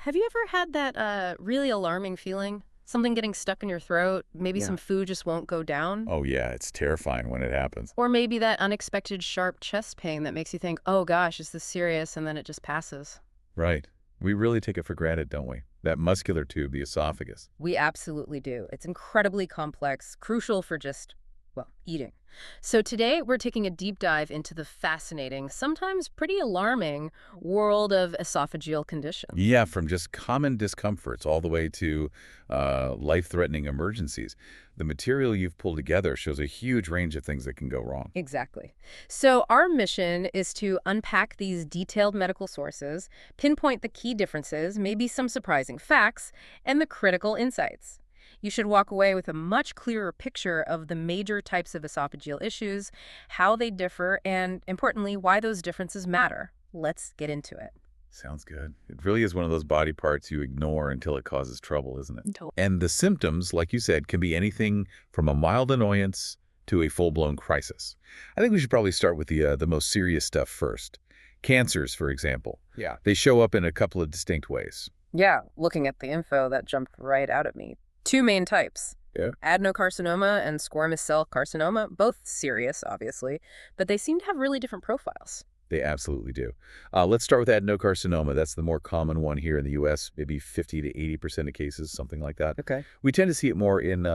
Have you ever had that really alarming feeling? Something getting stuck in your throat, maybe Yeah. some food just won't go down? Oh, yeah, it's terrifying when it happens. Or maybe that unexpected sharp chest pain that makes you think, oh gosh, is this serious? And then it just passes. Right. We really take it for granted, don't we? That muscular tube, the esophagus. We absolutely do. It's incredibly complex, crucial for just, well, eating. So today we're taking a deep dive into the fascinating, sometimes pretty alarming world of esophageal conditions. Yeah, from just common discomforts all the way to life-threatening emergencies. The material you've pulled together shows a huge range of things that can go wrong. Exactly. So our mission is to unpack these detailed medical sources, pinpoint the key differences, maybe some surprising facts, and the critical insights. You should walk away with a much clearer picture of the major types of esophageal issues, how they differ, and importantly, why those differences matter. Let's get into it. Sounds good. It really is one of those body parts you ignore until it causes trouble, isn't it? Totally. And the symptoms, like you said, can be anything from a mild annoyance to a full-blown crisis. I think we should probably start with the most serious stuff first. Cancers, for example. Yeah. They show up in a couple of distinct ways. Yeah, looking at the info, that jumped right out at me. Two main types. Yeah. Adenocarcinoma and squamous cell carcinoma, both serious, obviously, but they seem to have really different profiles. They absolutely do. Let's start with adenocarcinoma. That's the more common one here in the U.S., maybe 50 to 80% of cases, something like that. Okay. We tend to see it more in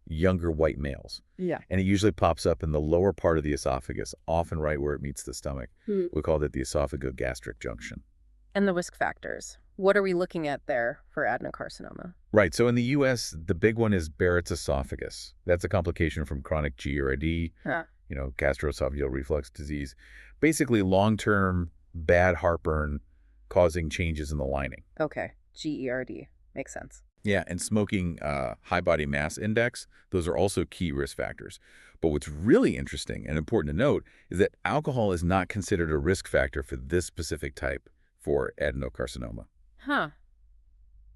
younger white males, Yeah. and it usually pops up in the lower part of the esophagus, often right where it meets the stomach. We call it the esophagogastric junction. And the risk factors. What are we looking at there for adenocarcinoma? Right, so in the U.S., the big one is Barrett's esophagus. That's a complication from chronic GERD, Huh. gastroesophageal reflux disease. Basically, long-term bad heartburn causing changes in the lining. Okay. GERD. Makes sense. Yeah, and smoking, high body mass index, those are also key risk factors. But what's really interesting and important to note is that alcohol is not considered a risk factor for this specific type for adenocarcinoma. Huh.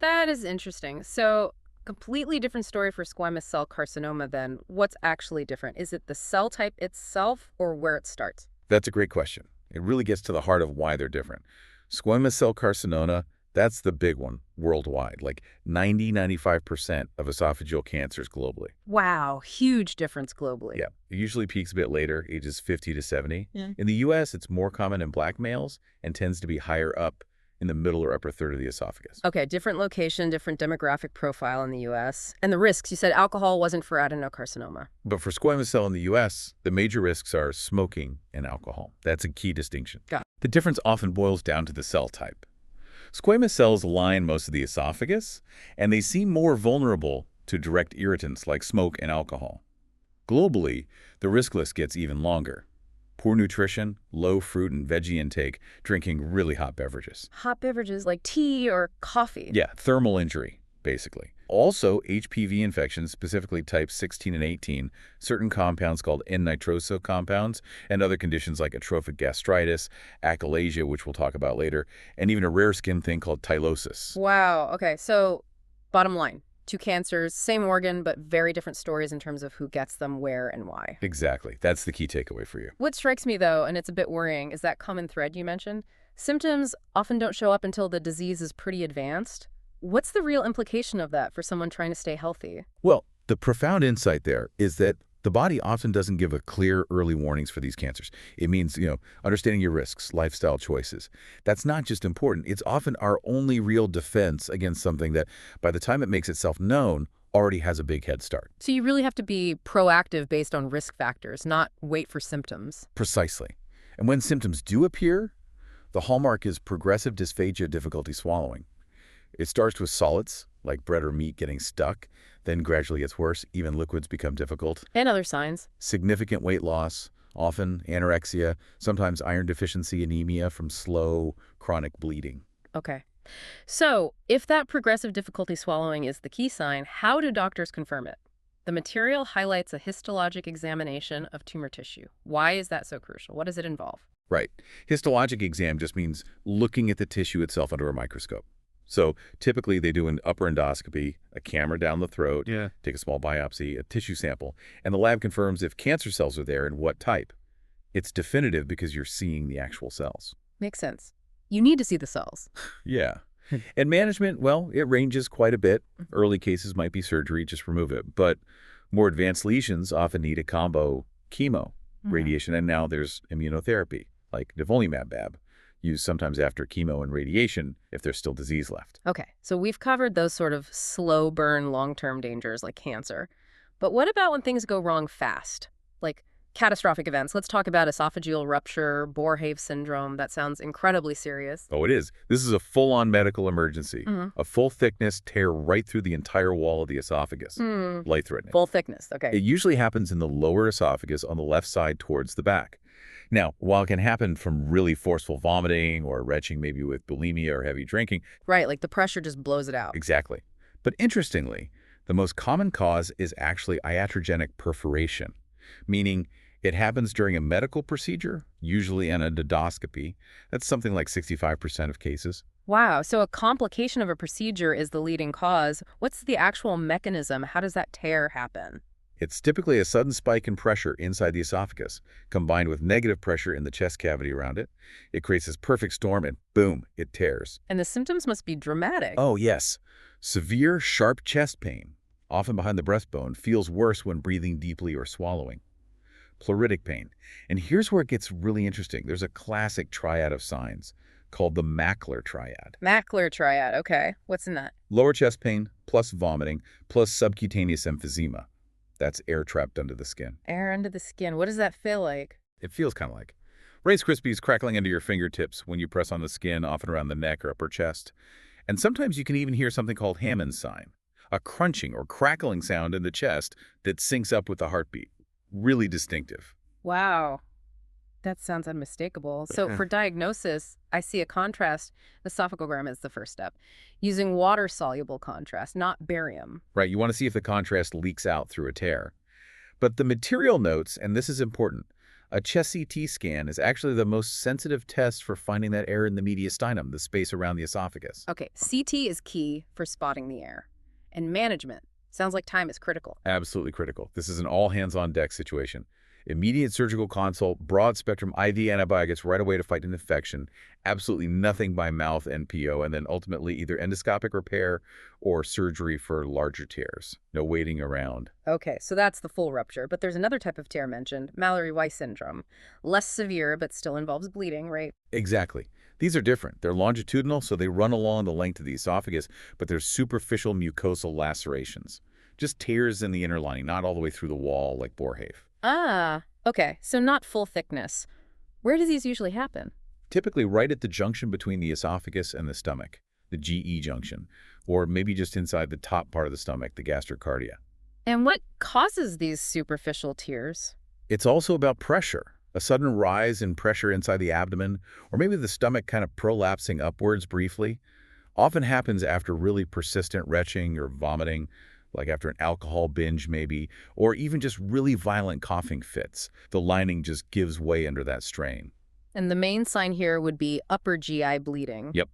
That is interesting. So, completely different story for squamous cell carcinoma then. What's actually different? Is it the cell type itself or where it starts? That's a great question. It really gets to the heart of why they're different. Squamous cell carcinoma, that's the big one worldwide, like 90–95% of esophageal cancers globally. Wow, huge difference globally. Yeah, it usually peaks a bit later, ages 50 to 70. Yeah. In the U.S., it's more common in black males and tends to be higher up in the middle or upper third of the esophagus. Okay, different location, different demographic profile in the U.S. And the risks, you said alcohol wasn't for adenocarcinoma. But for squamous cell in the U.S., the major risks are smoking and alcohol. That's a key distinction. Got it. The difference often boils down to the cell type. Squamous cells line most of the esophagus, and they seem more vulnerable to direct irritants like smoke and alcohol. Globally, the risk list gets even longer. Poor nutrition, low fruit and veggie intake, drinking really hot beverages. Hot beverages like tea or coffee. Yeah, thermal injury, basically. Also, HPV infections, specifically types 16 and 18, certain compounds called N-nitroso compounds, and other conditions like atrophic gastritis, achalasia, which we'll talk about later, and even a rare skin thing called tylosis. Wow. Okay, so bottom line, two cancers, same organ, but very different stories in terms of who gets them, where, and why. Exactly. That's the key takeaway for you. What strikes me, though, and it's a bit worrying, is that common thread you mentioned. Symptoms often don't show up until the disease is pretty advanced. What's the real implication of that for someone trying to stay healthy? Well, the profound insight there is that the body often doesn't give a clear early warnings for these cancers. It means, understanding your risks, lifestyle choices. That's not just important. It's often our only real defense against something that, by the time it makes itself known, already has a big head start. So you really have to be proactive based on risk factors, not wait for symptoms. Precisely. And when symptoms do appear, the hallmark is progressive dysphagia, difficulty swallowing. It starts with solids, like bread or meat getting stuck, then gradually gets worse, even liquids become difficult. And other signs. Significant weight loss, often anorexia, sometimes iron deficiency anemia from slow, chronic bleeding. Okay. So if that progressive difficulty swallowing is the key sign, how do doctors confirm it? The material highlights a histologic examination of tumor tissue. Why is that so crucial? What does it involve? Right. Histologic exam just means looking at the tissue itself under a microscope. So typically they do an upper endoscopy, a camera down the throat, take a small biopsy, a tissue sample, and the lab confirms if cancer cells are there and what type. It's definitive because you're seeing the actual cells. Makes sense. You need to see the cells. Yeah. And management, well, it ranges quite a bit. Early cases might be surgery, just remove it. But more advanced lesions often need a combo chemo, Mhm. radiation, and now there's immunotherapy, like nivolumab, used sometimes after chemo and radiation if there's still disease left. Okay, so we've covered those sort of slow burn long-term dangers like cancer. But what about when things go wrong fast? Like catastrophic events. Let's talk about esophageal rupture, Borhave syndrome. That sounds incredibly serious. Oh, it is. This is a full-on medical emergency. Hmm. A full-thickness tear right through the entire wall of the esophagus. Mm. Life-threatening. Full thickness. Okay. It usually happens in the lower esophagus on the left side towards the back. Now, while it can happen from really forceful vomiting or retching, maybe with bulimia or heavy drinking, Right, like the pressure just blows it out. exactly. But interestingly, the most common cause is actually iatrogenic perforation, meaning it happens during a medical procedure, usually an endoscopy. That's something like 65% of cases. Wow, so a complication of a procedure is the leading cause. What's the actual mechanism? How does that tear happen? It's typically a sudden spike in pressure inside the esophagus, combined with negative pressure in the chest cavity around it. It creates this perfect storm and boom, it tears. And the symptoms must be dramatic. Oh, yes. Severe, sharp chest pain, often behind the breastbone, feels worse when breathing deeply or swallowing. Pleuritic pain. And here's where it gets really interesting. There's a classic triad of signs called the Mackler triad. Macular triad. Okay, what's in that? Lower chest pain, plus vomiting, plus subcutaneous emphysema. That's air trapped under the skin. Air under the skin. What does that feel like? It feels kind of like Rice Krispies crackling under your fingertips when you press on the skin, often around the neck or upper chest. And sometimes you can even hear something called Hammond's sign, a crunching or crackling sound in the chest that syncs up with the heartbeat. Really distinctive. Wow. That sounds unmistakable. So for diagnosis, I see a contrast esophagogram as the first step, using water-soluble contrast, not barium. Right, you want to see if the contrast leaks out through a tear. But the material notes, and this is important, a chest CT scan is actually the most sensitive test for finding that air in the mediastinum, the space around the esophagus. Okay, CT is key for spotting the air. And management. Sounds like time is critical. Absolutely critical. This is an all-hands-on-deck situation. Immediate surgical consult, broad-spectrum IV antibiotics right away to fight an infection, absolutely nothing by mouth NPO, and then ultimately either endoscopic repair or surgery for larger tears. No waiting around. Okay, so that's the full rupture. But there's another type of tear mentioned, Mallory-Weiss syndrome. Less severe, but still involves bleeding, right? Exactly. These are different. They're longitudinal, so they run along the length of the esophagus, but they're superficial mucosal lacerations. Just tears in the inner lining, not all the way through the wall like Borhave. Ah, okay, so not full thickness. Where do these usually happen? Typically right at the junction between the esophagus and the stomach, the GE junction, or maybe just inside the top part of the stomach, the gastrocardia. And what causes these superficial tears? It's also about pressure, a sudden rise in pressure inside the abdomen, or maybe the stomach kind of prolapsing upwards briefly, often happens after really persistent retching or vomiting, like after an alcohol binge maybe, or even just really violent coughing fits. The lining just gives way under that strain. And the main sign here would be upper GI bleeding. Yep.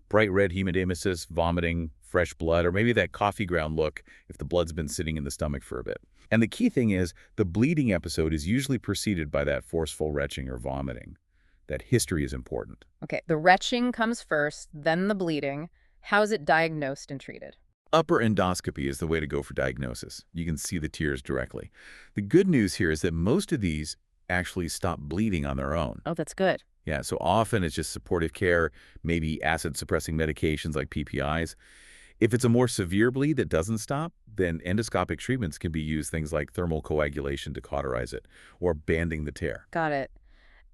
Bright red hematemesis, vomiting, fresh blood, or maybe that coffee ground look if the blood's been sitting in the stomach for a bit. And the key thing is, the bleeding episode is usually preceded by that forceful retching or vomiting. That history is important. Okay, the retching comes first, then the bleeding. How is it diagnosed and treated? Upper endoscopy is the way to go for diagnosis. You can see the tears directly. The good news here is that most of these actually stop bleeding on their own. Oh, that's good. Yeah, so often it's just supportive care, maybe acid-suppressing medications like PPIs. If it's a more severe bleed that doesn't stop, then endoscopic treatments can be used, things like thermal coagulation to cauterize it, or banding the tear. Got it.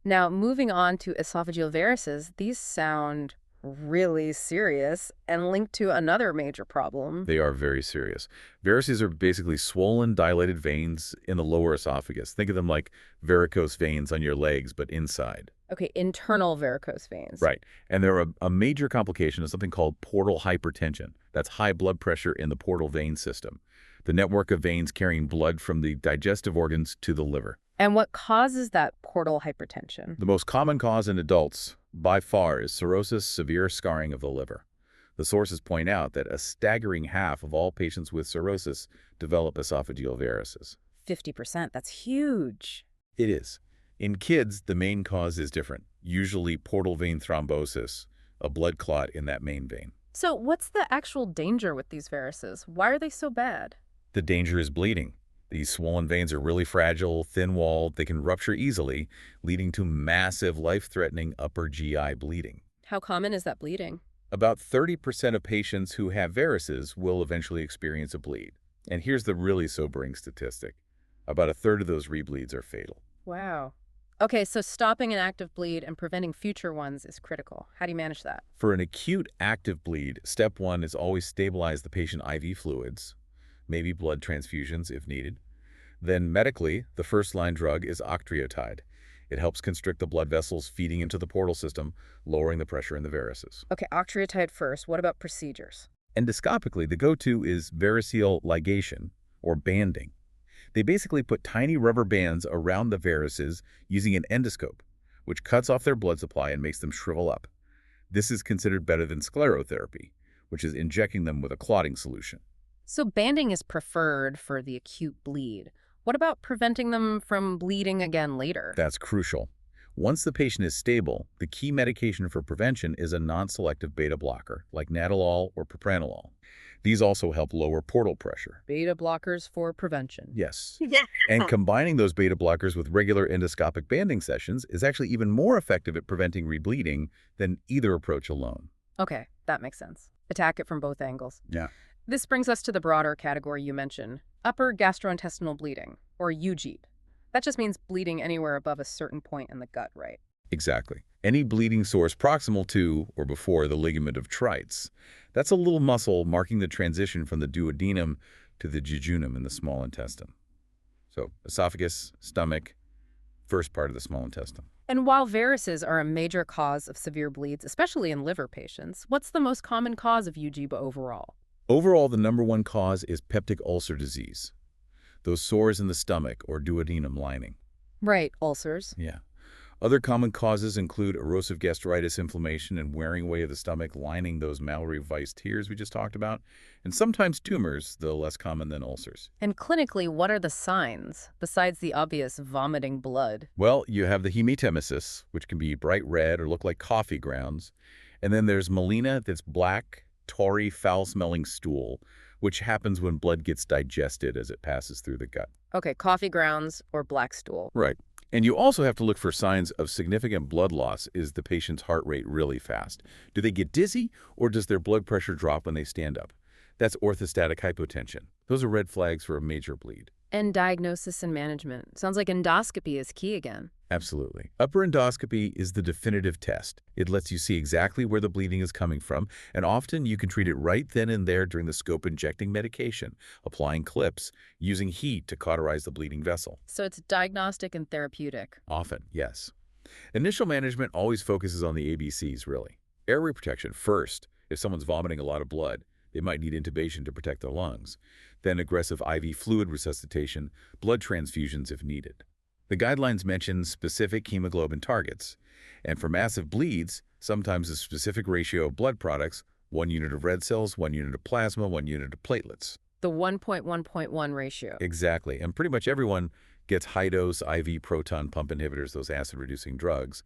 Now, moving on to esophageal varices, these sound really serious and linked to another major problem. They are very serious. Varices are basically swollen, dilated veins in the lower esophagus. Think of them like varicose veins on your legs, but inside. Okay, internal varicose veins. Right. And they're a major complication of something called portal hypertension. That's high blood pressure in the portal vein system, the network of veins carrying blood from the digestive organs to the liver. And what causes that portal hypertension? The most common cause in adults, by far, is cirrhosis, severe scarring of the liver. The sources point out that a staggering half of all patients with cirrhosis develop esophageal varices. 50%, that's huge. It is. In kids, the main cause is different, usually portal vein thrombosis, a blood clot in that main vein. So what's the actual danger with these varices? Why are they so bad? The danger is bleeding. These swollen veins are really fragile, thin-walled, they can rupture easily, leading to massive, life-threatening upper GI bleeding. How common is that bleeding? About 30% of patients who have varices will eventually experience a bleed. And here's the really sobering statistic. About a third of those rebleeds are fatal. Wow. Okay, so stopping an active bleed and preventing future ones is critical. How do you manage that? For an acute active bleed, step one is always stabilize the patient IV fluids, maybe blood transfusions if needed. Then medically, the first-line drug is octreotide. It helps constrict the blood vessels feeding into the portal system, lowering the pressure in the varices. Okay, octreotide first. What about procedures? Endoscopically, the go-to is variceal ligation, or banding. They basically put tiny rubber bands around the varices using an endoscope, which cuts off their blood supply and makes them shrivel up. This is considered better than sclerotherapy, which is injecting them with a clotting solution. So banding is preferred for the acute bleed. What about preventing them from bleeding again later? That's crucial. Once the patient is stable, the key medication for prevention is a non-selective beta blocker, like nadolol or propranolol. These also help lower portal pressure. Beta blockers for prevention. Yes. Yeah. And combining those beta blockers with regular endoscopic banding sessions is actually even more effective at preventing rebleeding than either approach alone. Okay, that makes sense. Attack it from both angles. Yeah. This brings us to the broader category you mentioned, upper gastrointestinal bleeding, or UGEB. That just means bleeding anywhere above a certain point in the gut, right? Exactly. Any bleeding source proximal to or before the ligament of Treitz. That's a little muscle marking the transition from the duodenum to the jejunum in the small intestine. So esophagus, stomach, first part of the small intestine. And while varices are a major cause of severe bleeds, especially in liver patients, what's the most common cause of UGEB overall? Overall, the number one cause is peptic ulcer disease. Those sores in the stomach or duodenum lining. Right, ulcers. Yeah. Other common causes include erosive gastritis inflammation and wearing away of the stomach lining those Mallory-Weiss tears we just talked about, and sometimes tumors, though less common than ulcers. And clinically, what are the signs, besides the obvious vomiting blood? Well, you have the hematemesis, which can be bright red or look like coffee grounds, and then there's melena that's black, tarry, foul-smelling stool, which happens when blood gets digested as it passes through the gut. Okay, coffee grounds or black stool. Right. And you also have to look for signs of significant blood loss. Is the patient's heart rate really fast? Do they get dizzy, or does their blood pressure drop when they stand up? That's orthostatic hypotension. Those are red flags for a major bleed. And diagnosis and management. Sounds like endoscopy is key again. Absolutely. Upper endoscopy is the definitive test. It lets you see exactly where the bleeding is coming from, and often you can treat it right then and there during the scope injecting medication, applying clips, using heat to cauterize the bleeding vessel. So it's diagnostic and therapeutic. Often, yes. Initial management always focuses on the ABCs, really. Airway protection first. If someone's vomiting a lot of blood, they might need intubation to protect their lungs. Then aggressive IV fluid resuscitation, blood transfusions if needed. The guidelines mention specific hemoglobin targets. And for massive bleeds, sometimes a specific ratio of blood products, 1 unit of red cells, 1 unit of plasma, 1 unit of platelets. The 1.1.1 ratio. Exactly. And pretty much everyone gets high-dose IV proton pump inhibitors, those acid-reducing drugs,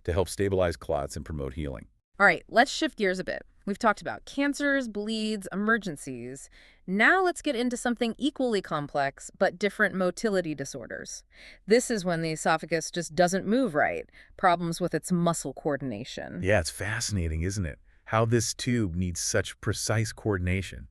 to help stabilize clots and promote healing. All right, let's shift gears a bit. We've talked about cancers, bleeds, emergencies. Now let's get into something equally complex, but different motility disorders. This is when the esophagus just doesn't move right, problems with its muscle coordination. Yeah, it's fascinating, isn't it? How this tube needs such precise coordination.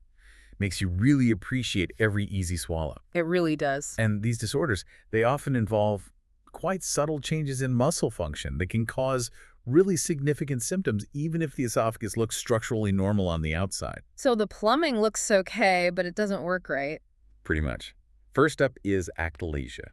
Makes you really appreciate every easy swallow. It really does. And these disorders, they often involve quite subtle changes in muscle function that can cause really significant symptoms, even if the esophagus looks structurally normal on the outside. So the plumbing looks okay, but it doesn't work right. Pretty much. First up is achalasia.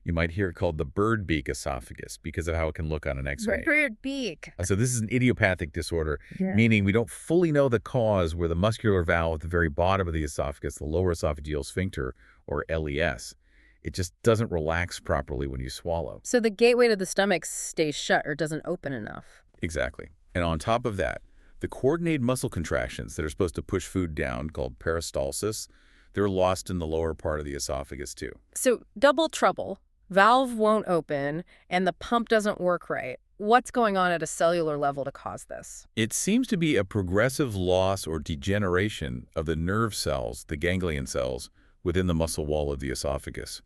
You might hear it called the bird beak esophagus because of how it can look on an X-ray. Bird beak. So this is an idiopathic disorder, meaning we don't fully know the cause where the muscular valve at the very bottom of the esophagus, the lower esophageal sphincter, or LES, it just doesn't relax properly when you swallow. So the gateway to the stomach stays shut or doesn't open enough. Exactly. And on top of that, the coordinated muscle contractions that are supposed to push food down, called peristalsis, they're lost in the lower part of the esophagus too. So double trouble. Valve won't open, and the pump doesn't work right. What's going on at a cellular level to cause this? It seems to be a progressive loss or degeneration of the nerve cells, the ganglion cells, within the muscle wall of the esophagus.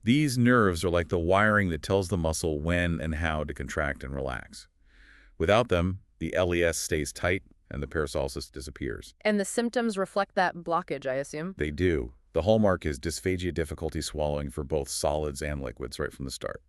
These nerves are like the wiring that tells the muscle when and how to contract and relax. Without them, the LES stays tight and the peristalsis disappears. And the symptoms reflect that blockage, I assume? They do. The hallmark is dysphagia, difficulty swallowing for both solids and liquids right from the start.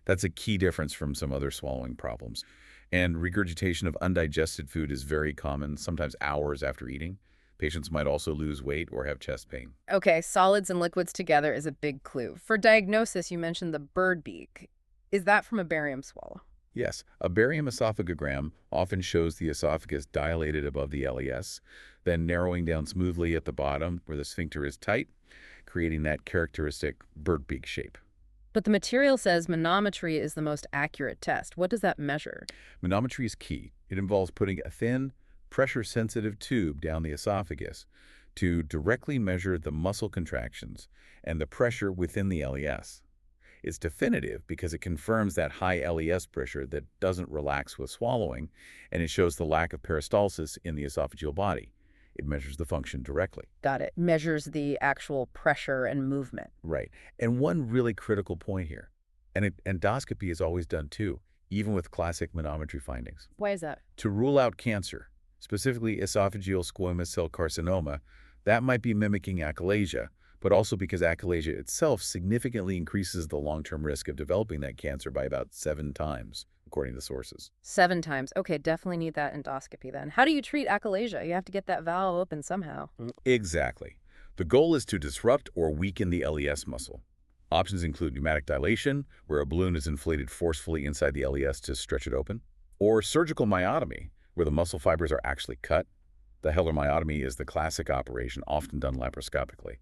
That's a key difference from some other swallowing problems. And regurgitation of undigested food is very common, sometimes hours after eating. Patients might also lose weight or have chest pain. Okay, solids and liquids together is a big clue. For diagnosis, you mentioned the bird beak. Is that from a barium swallow? Yes, a barium esophagogram often shows the esophagus dilated above the LES, then narrowing down smoothly at the bottom where the sphincter is tight, creating that characteristic bird beak shape. But the material says manometry is the most accurate test. What does that measure? Manometry is key. It involves putting a thin, pressure-sensitive tube down the esophagus to directly measure the muscle contractions and the pressure within the LES. It's definitive because it confirms that high LES pressure that doesn't relax with swallowing, and it shows the lack of peristalsis in the esophageal body. It measures the function directly. Got it. Measures the actual pressure and movement. Right. And one really critical point here, and endoscopy is always done too, even with classic manometry findings. Why is that? To rule out cancer, specifically esophageal squamous cell carcinoma, that might be mimicking achalasia, but also because achalasia itself significantly increases the long-term risk of developing that cancer by about 7 times, according to sources. 7 times. Okay, definitely need that endoscopy then. How do you treat achalasia? You have to get that valve open somehow. Exactly. The goal is to disrupt or weaken the LES muscle. Options include pneumatic dilation, where a balloon is inflated forcefully inside the LES to stretch it open, or surgical myotomy, where the muscle fibers are actually cut. The Heller myotomy is the classic operation, often done laparoscopically.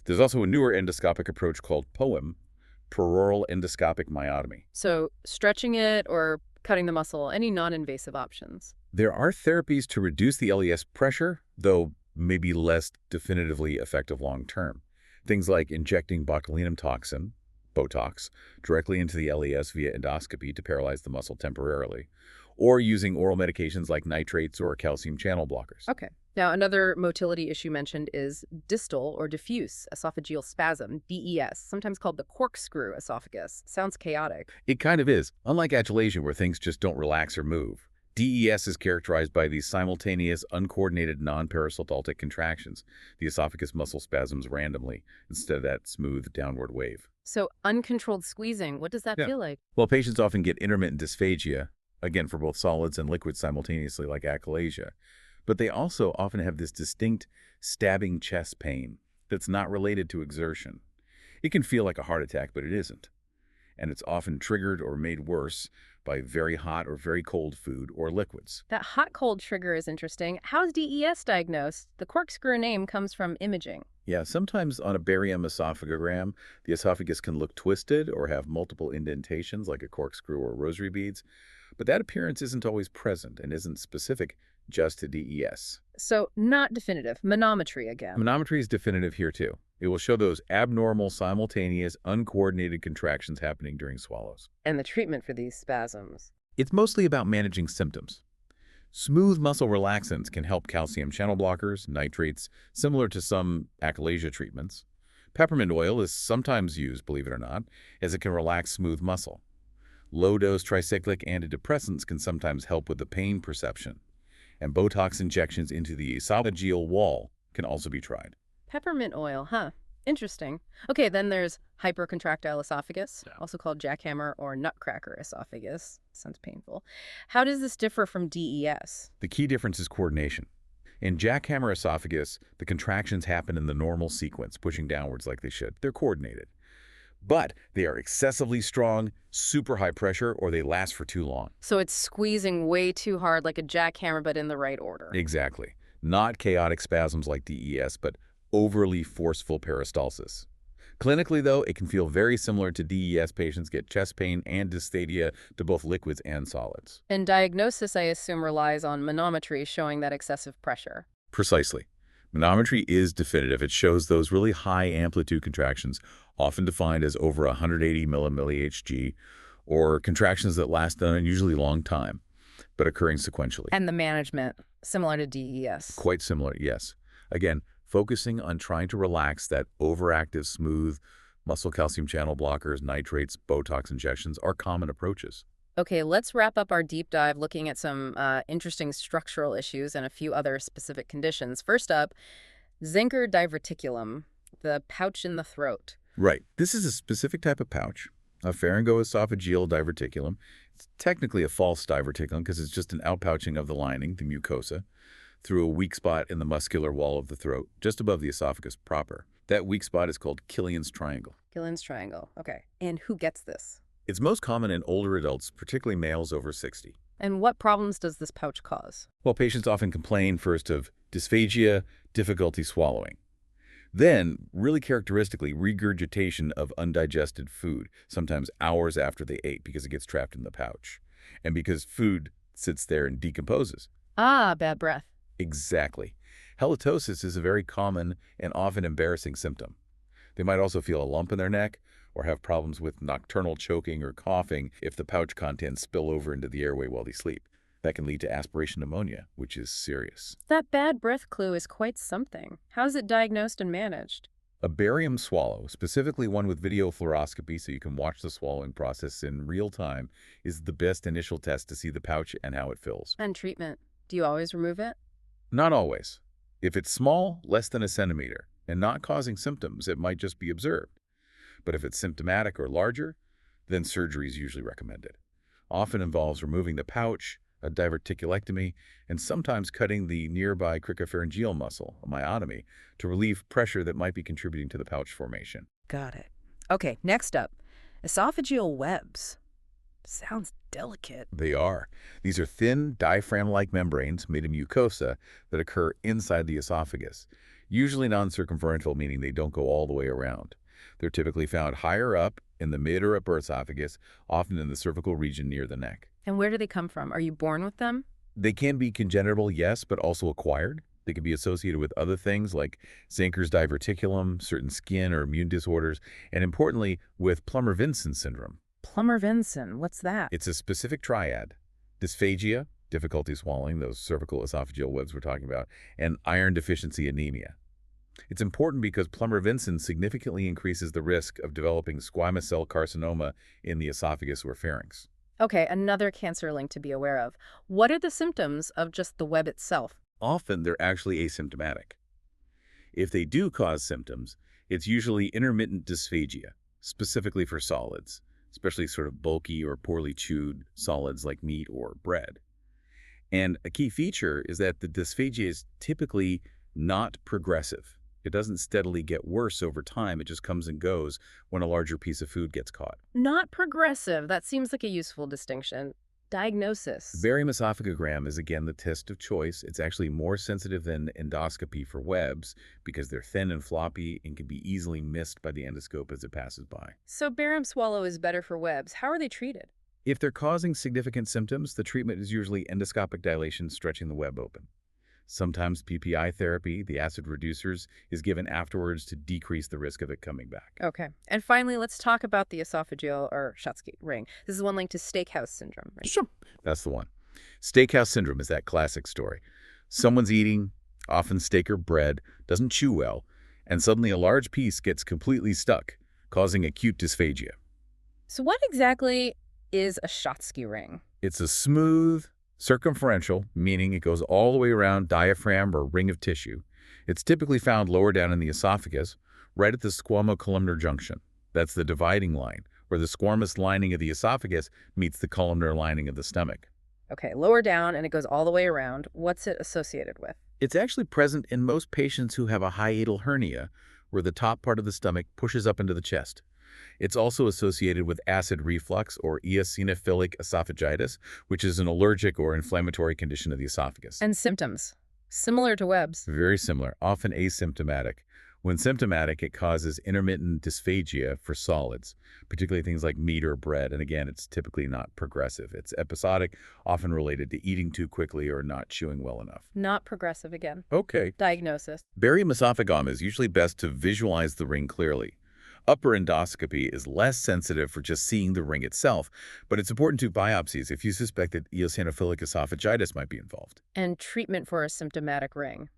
There's also a newer endoscopic approach called POEM, peroral endoscopic myotomy. So stretching it or cutting the muscle, any non-invasive options? There are therapies to reduce the LES pressure, though maybe less definitively effective long-term. Things like injecting botulinum toxin, Botox, directly into the LES via endoscopy to paralyze the muscle temporarily, or using oral medications like nitrates or calcium channel blockers. Okay. Now, another motility issue mentioned is distal or diffuse esophageal spasm, DES, sometimes called the corkscrew esophagus. Sounds chaotic. It kind of is. Unlike achalasia, where things just don't relax or move, DES is characterized by these simultaneous, uncoordinated, non-peristaltic contractions. The esophagus muscle spasms randomly instead of that smooth downward wave. So uncontrolled squeezing, what does that Yeah. feel like? Well, patients often get intermittent dysphagia, again for both solids and liquids simultaneously like achalasia, but they also often have this distinct stabbing chest pain that's not related to exertion. It can feel like a heart attack, but it isn't. And it's often triggered or made worse by very hot or very cold food or liquids. That hot-cold trigger is interesting. How's DES diagnosed? The corkscrew name comes from imaging. Yeah, sometimes on a barium esophagogram, the esophagus can look twisted or have multiple indentations like a corkscrew or rosary beads, but that appearance isn't always present and isn't specific just to DES. So not definitive. Manometry again. Manometry is definitive here too. It will show those abnormal, simultaneous, uncoordinated contractions happening during swallows. And the treatment for these spasms. It's mostly about managing symptoms. Smooth muscle relaxants can help calcium channel blockers, nitrates, similar to some achalasia treatments. Peppermint oil is sometimes used, believe it or not, as it can relax smooth muscle. Low-dose tricyclic antidepressants can sometimes help with the pain perception. And Botox injections into the esophageal wall can also be tried. Peppermint oil, huh? Interesting. Okay, then there's hypercontractile esophagus, also called jackhammer or nutcracker esophagus. Sounds painful. How does this differ from DES? The key difference is coordination. In jackhammer esophagus, the contractions happen in the normal sequence, pushing downwards like they should. They're coordinated. But they are excessively strong, super high pressure, or they last for too long. So it's squeezing way too hard like a jackhammer, but in the right order. Exactly. Not chaotic spasms like DES, but overly forceful peristalsis. Clinically, though, it can feel very similar to DES. Patients get chest pain and dysphagia to both liquids and solids. And diagnosis, I assume, relies on manometry showing that excessive pressure. Precisely. Manometry is definitive. It shows those really high amplitude contractions, often defined as over 180 millimilli Hg, or contractions that last an unusually long time, but occurring sequentially. And the management, similar to DES. Quite similar, yes. Again, focusing on trying to relax that overactive, smooth muscle calcium channel blockers, nitrates, Botox injections are common approaches. Okay, let's wrap up our deep dive looking at some interesting structural issues and a few other specific conditions. First up, Zenker diverticulum, the pouch in the throat. Right. This is a specific type of pouch, a pharyngoesophageal diverticulum. It's technically a false diverticulum because it's just an outpouching of the lining, the mucosa, through a weak spot in the muscular wall of the throat, just above the esophagus proper. That weak spot is called Killian's triangle. Killian's triangle. Okay. And who gets this? It's most common in older adults, particularly males over 60. And what problems does this pouch cause? Well, patients often complain first of dysphagia, difficulty swallowing. Then, really characteristically, regurgitation of undigested food, sometimes hours after they ate because it gets trapped in the pouch. And because food sits there and decomposes. Ah, bad breath. Exactly. Halitosis is a very common and often embarrassing symptom. They might also feel a lump in their neck or have problems with nocturnal choking or coughing if the pouch contents spill over into the airway while they sleep. That can lead to aspiration pneumonia, which is serious. That bad breath clue is quite something. How's it diagnosed and managed? A barium swallow, specifically one with video fluoroscopy so you can watch the swallowing process in real time, is the best initial test to see the pouch and how it fills. And treatment. Do you always remove it? Not always. If it's small, less than a centimeter, and not causing symptoms, it might just be observed. But if it's symptomatic or larger, then surgery is usually recommended. Often involves removing the pouch, a diverticulectomy, and sometimes cutting the nearby cricopharyngeal muscle, a myotomy, to relieve pressure that might be contributing to the pouch formation. Got it. Okay, next up, esophageal webs. Sounds delicate. They are. These are thin, diaphragm-like membranes made of mucosa that occur inside the esophagus, usually non-circumferential, meaning they don't go all the way around. They're typically found higher up in the mid or upper esophagus, often in the cervical region near the neck. And where do they come from? Are you born with them? They can be congenital, yes, but also acquired. They can be associated with other things like Zenker's diverticulum, certain skin or immune disorders, and importantly, with Plummer-Vinson syndrome. Plummer-Vinson, what's that? It's a specific triad: dysphagia, difficulty swallowing, those cervical esophageal webs we're talking about, and iron deficiency anemia. It's important because Plummer-Vinson significantly increases the risk of developing squamous cell carcinoma in the esophagus or pharynx. Okay, another cancer link to be aware of. What are the symptoms of just the web itself? Often, they're actually asymptomatic. If they do cause symptoms, it's usually intermittent dysphagia, specifically for solids, especially sort of bulky or poorly chewed solids like meat or bread. And a key feature is that the dysphagia is typically not progressive. It doesn't steadily get worse over time. It just comes and goes when a larger piece of food gets caught. Not progressive. That seems like a useful distinction. Diagnosis. Barium esophagogram is again the test of choice. It's actually more sensitive than endoscopy for webs because they're thin and floppy and can be easily missed by the endoscope as it passes by. So barium swallow is better for webs. How are they treated? If they're causing significant symptoms, the treatment is usually endoscopic dilation, stretching the web open. Sometimes PPI therapy, the acid reducers, is given afterwards to decrease the risk of it coming back. Okay. And finally, let's talk about the esophageal or Schatzki ring. This is one linked to steakhouse syndrome, right? Sure. That's the one. Steakhouse syndrome is that classic story. Someone's eating, often steak or bread, doesn't chew well, and suddenly a large piece gets completely stuck, causing acute dysphagia. So what exactly is a Schatzki ring? It's a smooth, circumferential, meaning it goes all the way around diaphragm or ring of tissue. It's typically found lower down in the esophagus, right at the squamocolumnar junction. That's the dividing line, where the squamous lining of the esophagus meets the columnar lining of the stomach. Okay, lower down, and it goes all the way around. What's it associated with? It's actually present in most patients who have a hiatal hernia, where the top part of the stomach pushes up into the chest. It's also associated with acid reflux or eosinophilic esophagitis, which is an allergic or inflammatory condition of the esophagus. And symptoms? Similar to webs. Very similar, often asymptomatic. When symptomatic, it causes intermittent dysphagia for solids, particularly things like meat or bread. And again, it's typically not progressive. It's episodic, often related to eating too quickly or not chewing well enough. Not progressive again. Okay. Diagnosis. Barium esophagom is usually best to visualize the ring clearly. Upper endoscopy is less sensitive for just seeing the ring itself, but it's important to biopsies if you suspect that eosinophilic esophagitis might be involved. And treatment for a symptomatic ring.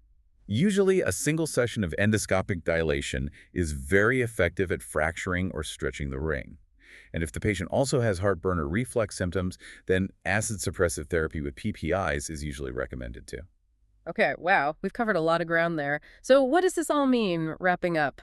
Usually, a single session of endoscopic dilation is very effective at fracturing or stretching the ring. And if the patient also has heartburn or reflux symptoms, then acid suppressive therapy with PPIs is usually recommended too. Okay, wow, we've covered a lot of ground there. So what does this all mean, wrapping up?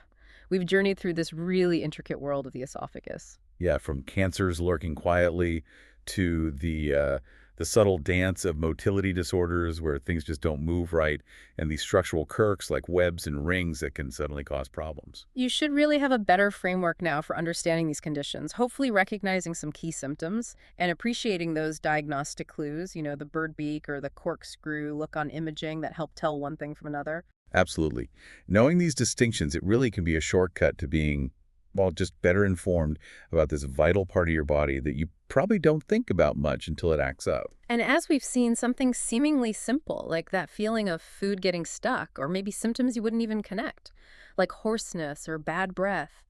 We've journeyed through this really intricate world of the esophagus. Yeah, from cancers lurking quietly to the subtle dance of motility disorders where things just don't move right, and these structural quirks like webs and rings that can suddenly cause problems. You should really have a better framework now for understanding these conditions, hopefully recognizing some key symptoms and appreciating those diagnostic clues, the bird beak or the corkscrew look on imaging that help tell one thing from another. Absolutely. Knowing these distinctions, it really can be a shortcut to being, well, just better informed about this vital part of your body that you probably don't think about much until it acts up. And as we've seen, something seemingly simple, like that feeling of food getting stuck, or maybe symptoms you wouldn't even connect, like hoarseness or bad breath,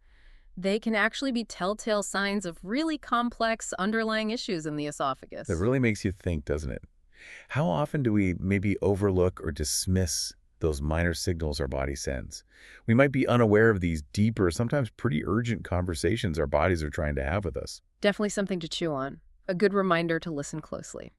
they can actually be telltale signs of really complex underlying issues in the That esophagus. really makes you think, doesn't it? How often do we maybe overlook or dismiss those minor signals our body sends? We might be unaware of these deeper, sometimes pretty urgent conversations our bodies are trying to have with us. Definitely something to chew on. A good reminder to listen closely.